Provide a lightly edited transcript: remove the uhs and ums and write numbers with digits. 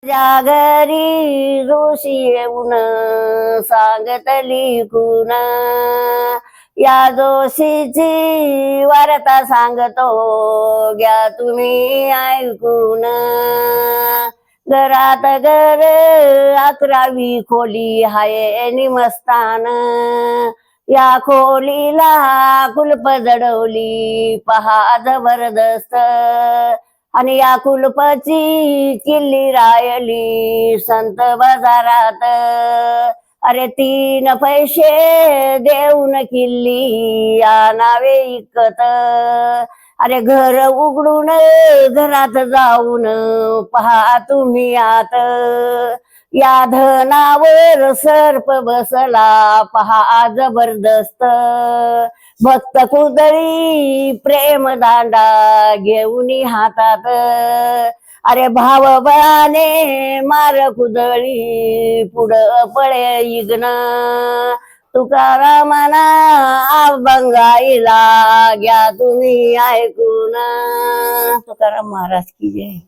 जागरी ऋषी येऊन सांगतली कुण या जोशीची वार्ता सांगतो घ्या तुम्ही ऐकून घरात घर 11वी खोली हाय निमस्तान या खोलीला कुलप जडवली पहा जबरदस्त आणि या कुलपाची किल्ली रायली संत बाजारात अरे 3 पैसे देऊन किल्ली या नावे इकत अरे घर उघडून घरात जाऊन पहा तुम्ही आत या धनावर सर्प बसला पहा जबरदस्त भक्त कुदळी प्रेम दांडा घेऊन हातात अरे भावबाने मार कुदळी पुढं पळे इग्न तुकारामाना अभंगाईला घ्या तुम्ही ऐकून तुकाराम महाराज की जय.